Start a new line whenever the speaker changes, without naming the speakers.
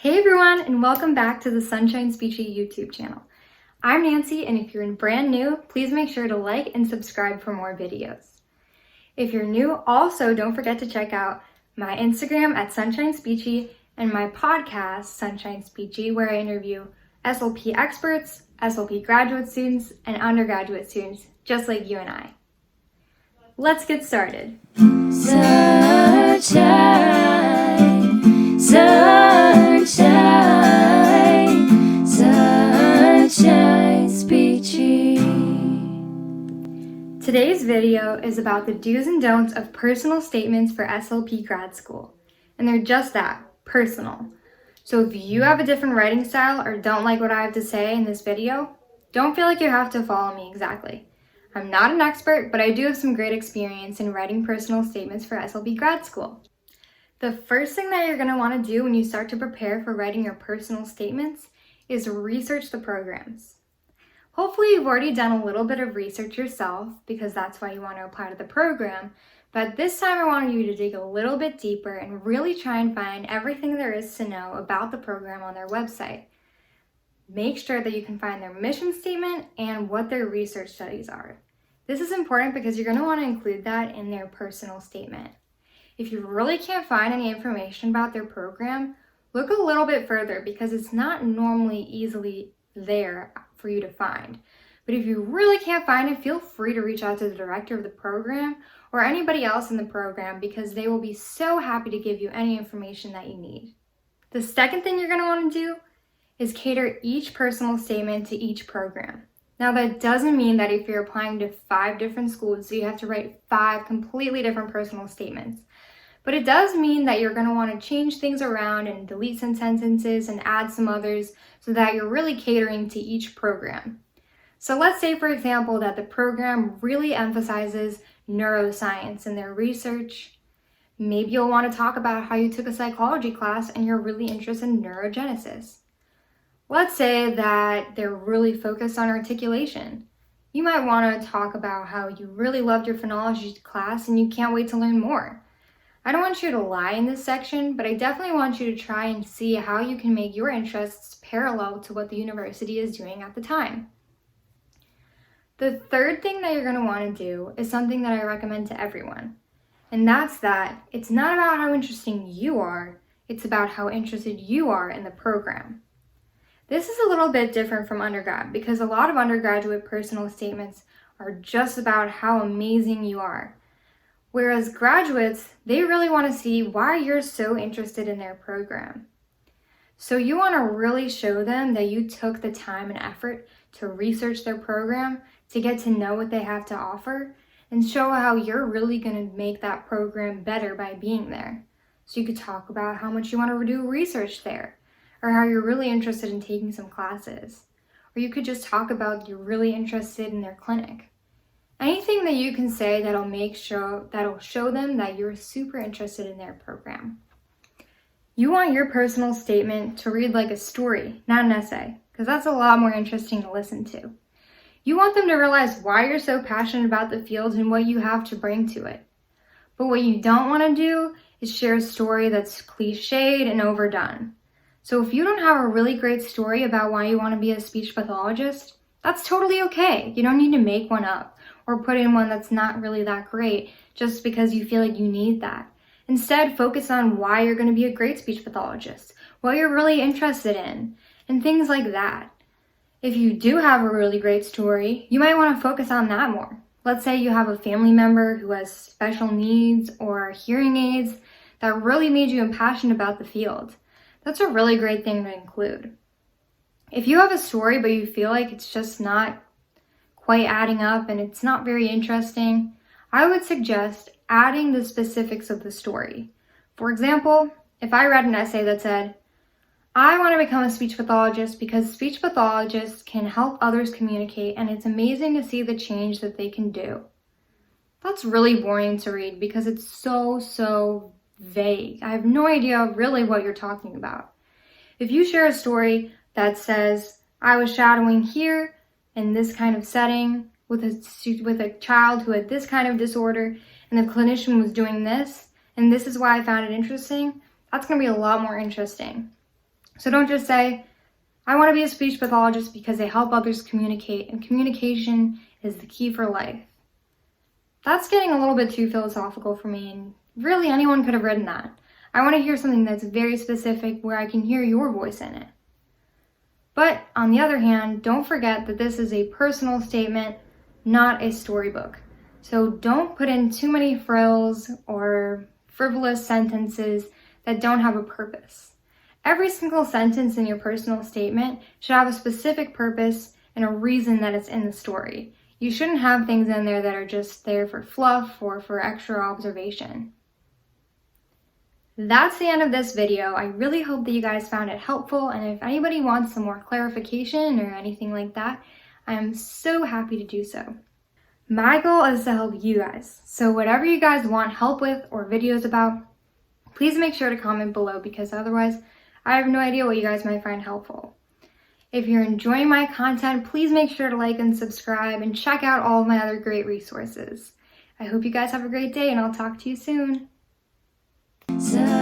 Hey everyone, and welcome back to the Sunshine Speechie YouTube channel. I'm Nancy, and if you're brand new, please make sure to like and subscribe for more videos. If you're new, also don't forget to check out my Instagram at Sunshine Speechie and my podcast, Sunshine Speechie, where I interview SLP experts, SLP graduate students, and undergraduate students, just like you and I. Let's get started.
Sunshine, sunshine, sunshine, Speechie.
Today's video is about the do's and don'ts of personal statements for SLP grad school. And they're just that, personal. So if you have a different writing style or don't like what I have to say in this video, don't feel like you have to follow me exactly. I'm not an expert, but I do have some great experience in writing personal statements for SLP grad school. The first thing that you're going to want to do when you start to prepare for writing your personal statements is research the programs. Hopefully you've already done a little bit of research yourself because that's why you want to apply to the program, but this time I want you to dig a little bit deeper and really try and find everything there is to know about the program on their website. Make sure that you can find their mission statement and what their research studies are. This is important because you're going to want to include that in their personal statement. If you really can't find any information about their program, look a little bit further because it's not normally easily there for you to find. But if you really can't find it, feel free to reach out to the director of the program or anybody else in the program because they will be so happy to give you any information that you need. The second thing you're going to want to do is cater each personal statement to each program. Now that doesn't mean that if you're applying to 5 different schools, so you have to write 5 completely different personal statements. But it does mean that you're going to want to change things around and delete some sentences and add some others so that you're really catering to each program. So let's say, for example, that the program really emphasizes neuroscience in their research. Maybe you'll want to talk about how you took a psychology class and you're really interested in neurogenesis. Let's say that they're really focused on articulation. You might want to talk about how you really loved your phonology class and you can't wait to learn more. I don't want you to lie in this section, but I definitely want you to try and see how you can make your interests parallel to what the university is doing at the time. The third thing that you're going to want to do is something that I recommend to everyone, and that's that it's not about how interesting you are, it's about how interested you are in the program. This is a little bit different from undergrad because a lot of undergraduate personal statements are just about how amazing you are. Whereas graduates, they really want to see why you're so interested in their program. So you want to really show them that you took the time and effort to research their program, to get to know what they have to offer, and show how you're really going to make that program better by being there. So you could talk about how much you want to do research there, or how you're really interested in taking some classes. Or you could just talk about you're really interested in their clinic. Anything that you can say that'll show them that you're super interested in their program. You want your personal statement to read like a story, not an essay, because that's a lot more interesting to listen to. You want them to realize why you're so passionate about the field and what you have to bring to it. But what you don't want to do is share a story that's cliched and overdone. So if you don't have a really great story about why you want to be a speech pathologist, that's totally okay. You don't need to make one up or put in one that's not really that great just because you feel like you need that. Instead, focus on why you're going to be a great speech pathologist, what you're really interested in, and things like that. If you do have a really great story, you might want to focus on that more. Let's say you have a family member who has special needs or hearing aids that really made you impassioned about the field. That's a really great thing to include. If you have a story but you feel like it's just not quite adding up and it's not very interesting, I would suggest adding the specifics of the story. For example, if I read an essay that said, I want to become a speech pathologist because speech pathologists can help others communicate and it's amazing to see the change that they can do. That's really boring to read because it's so vague. I have no idea really what you're talking about. If you share a story that says, I was shadowing here in this kind of setting with a child who had this kind of disorder and the clinician was doing this, and this is why I found it interesting, that's going to be a lot more interesting. So don't just say, I want to be a speech pathologist because they help others communicate, and communication is the key for life. That's getting a little bit too philosophical for me, and really anyone could have written that. I want to hear something that's very specific where I can hear your voice in it. But on the other hand, don't forget that this is a personal statement, not a storybook. So don't put in too many frills or frivolous sentences that don't have a purpose. Every single sentence in your personal statement should have a specific purpose and a reason that it's in the story. You shouldn't have things in there that are just there for fluff or for extra observation. That's the end of this video. I really hope that you guys found it helpful, and if anybody wants some more clarification or anything like that, I am so happy to do so. My goal is to help you guys, so whatever you guys want help with or videos about, please make sure to comment below, because otherwise I have no idea what you guys might find helpful. If you're enjoying my content, please make sure to like and subscribe and check out all of my other great resources. I hope you guys have a great day, and I'll talk to you soon.
Touch.